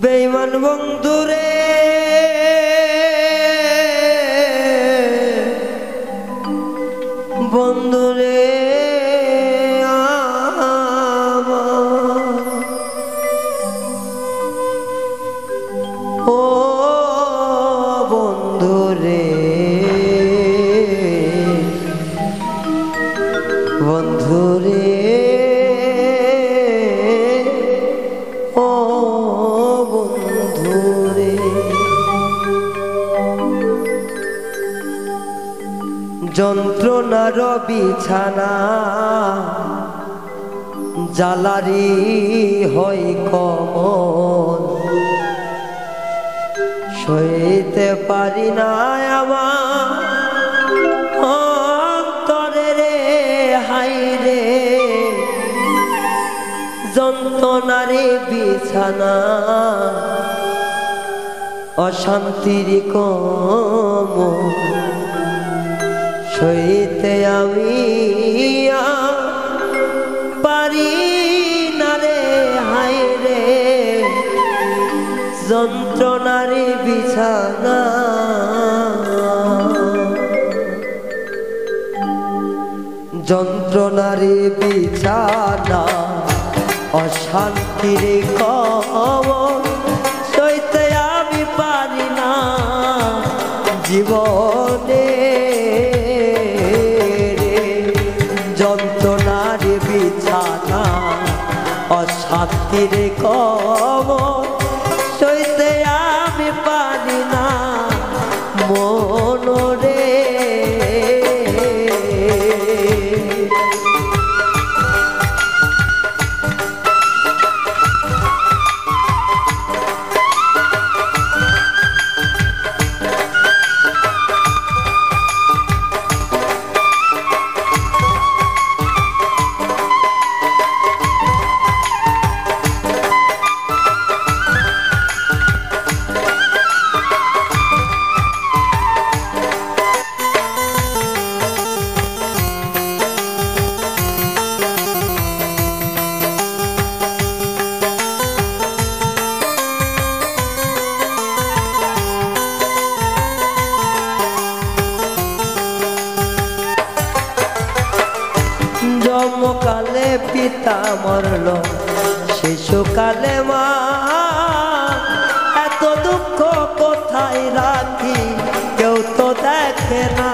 বেঈমান বন্ধুরে বন্ধুরে ও বন্ধুরে বন্ধুরে ও বন্ধুরে যন্ত্রণার বিছানা জ্বালারি হয় কমল সইতে পারি না আমার অন্তরে রে হাই রে যন্ত্রণারে বিছানা অশান্তির কমল সইতে আমি পারি না রে হাই রে যন্ত্রণারে বিছানা যন্ত্রণারে বিছানা অশান্তির কমল সইতে আমি পারি না জীবনে যন্ত্রণার বিছানা অশান্তির কমল সইতে আমি পারি না মনরে জন্মকালে পিতা মরল শিশুকালে মা এত দুঃখ কোথায় রাখি কেউ তো দেখে না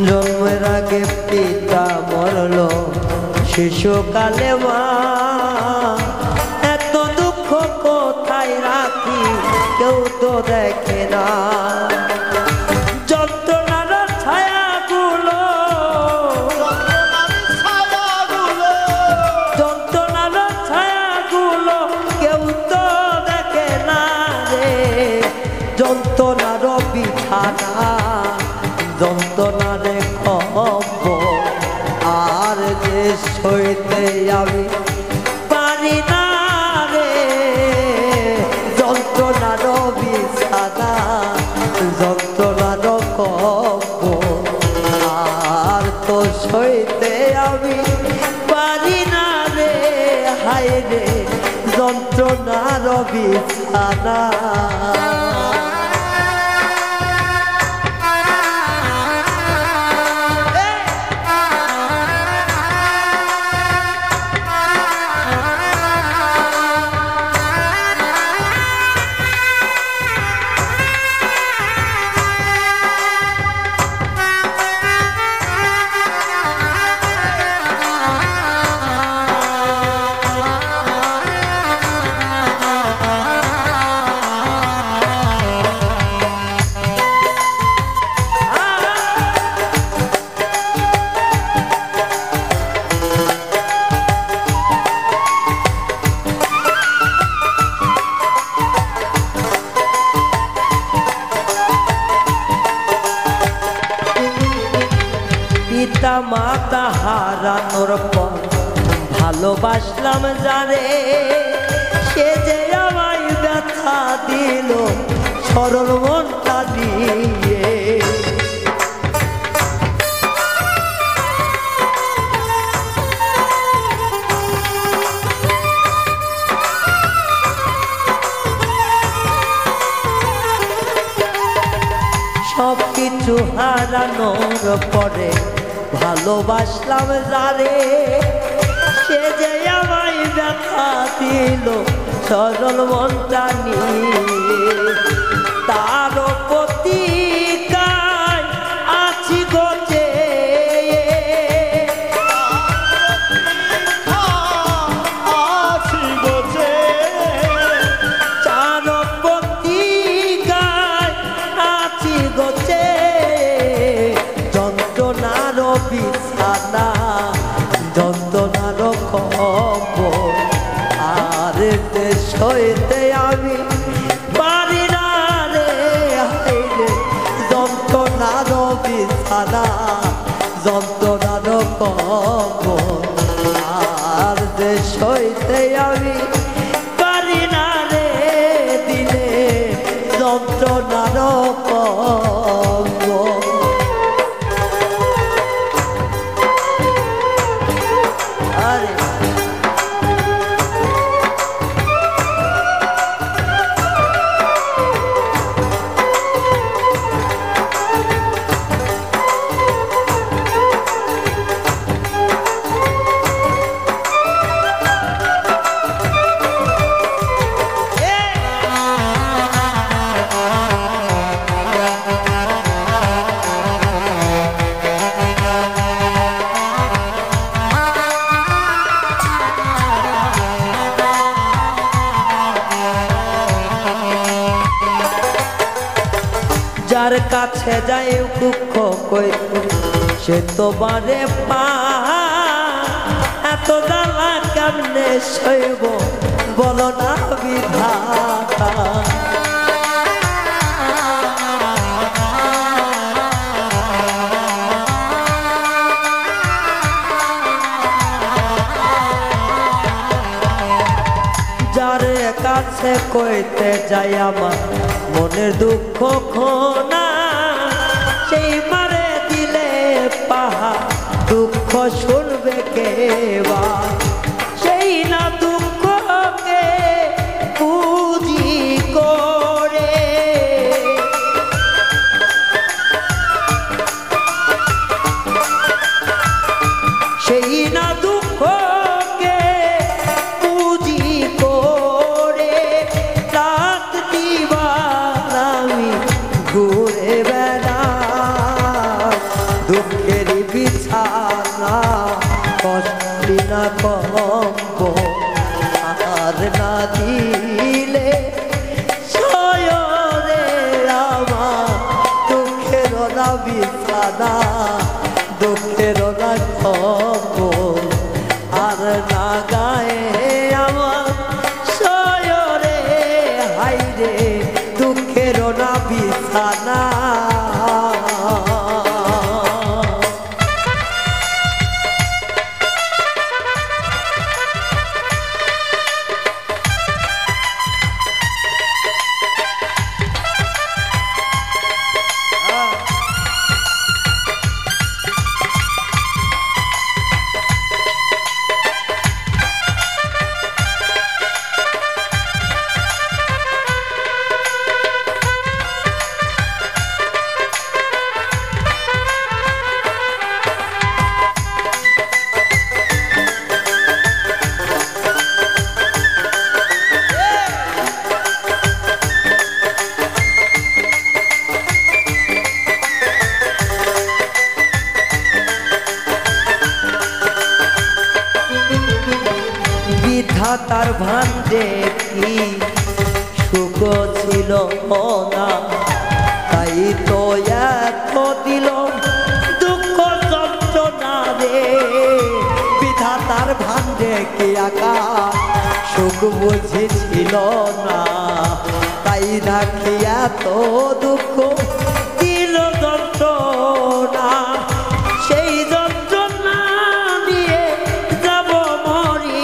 জন্মের আগে পিতা মরল শিশুকালে মা এত দুঃখ কোথায় রাখি কেউ তো দেখে না যন্ত্রণার ছায়াগুলো যন্ত্রণার ছায়াগুলো কেউ তো দেখে না রে যন্ত্রণার বিছানা যন্ত্রণার খবর আর যে সইতে আমি পারি না রে যন্ত্রণার বিছানা যন্ত্রণার কবর আর তো সইতে আমি পারি না রে হায় রে যন্ত্রণার বিছানা ভালোবাসলাম যারে সে যে আমায় ব্যথা দিল সরল মনটা দিয়ে সব কিছু হারানোর পরে ভালোবাসলাম যারে সে যে আমায় ব্যথা দিল সরল মনটা নিয়ে তার প্রতিকায় আছি গোচে চার প্রতিকায় আছি গোচে যন্ত্রণার বিছানা যন্ত্রণার খবর আর সইতে আমি পারি না রে হাইরে যন্ত্রণার বিছানা যন্ত্রণার খবর আর সইতে আমি পারি না রে দিলে যন্ত্রণার খবর যার কাছে যাই দুঃখ কইত সে তো বারে পা এত জ্বালা কেমনে সইব বলো না বিধাতা যার কাছে কইতে যাই আমার মনের দুঃখ খোনা সেই মারে দিলে পাহা দুঃখ শুনবে কে সেই না দুঃখকে পুঁজি করে সেই না দুঃখকে পুঁজি করে রাত দিবার আমি ঘুরে বেড়াই দুঃখের বিছানা কষ্টি না কম্ব আর না দিলে সয়রে আমার দুঃখের না বিছানা দুঃখের না কম্ব আর না গায়ে আমার সয়রে হাইরে দুঃখের না বিছানা বিধাতার ভান্ডে কি সুখ ছিল না তাই তো এত দিল দুঃখ যন্ত্রণা রে বিধাতার ভান্ডে কি আকা সুখ বুঝেছিল না তাই নাকি এত দুঃখ দিল যন্ত্রণা সেই যন্ত্রণা নিয়ে যাব মরি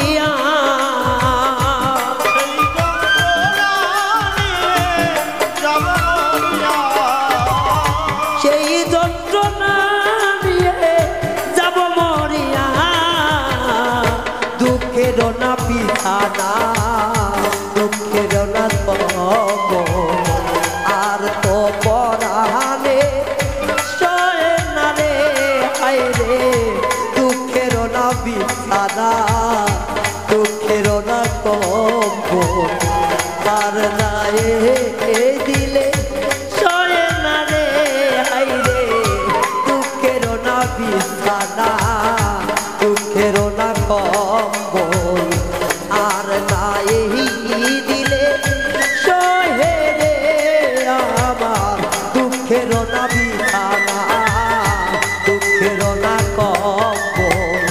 দুঃখের না বিছানা দুঃখের না কবর আর তো পরাণে সয়ে না রে হায় রে দুঃখের না বিছানা দুঃখের না কবর আর নাই দিলে সয়ে না রে হায় রে দুঃখের না বিছানা দুঃখের না কম্বল আর নাই দিলে সহে রে আমার দুঃখের না বিছানা দুঃখের না কম্বল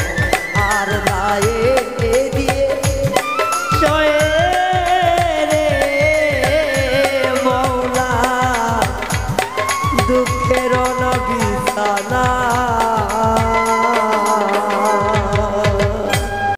আর নাই দিয়ে সহে রে মৌলা দুঃখের না বিছানা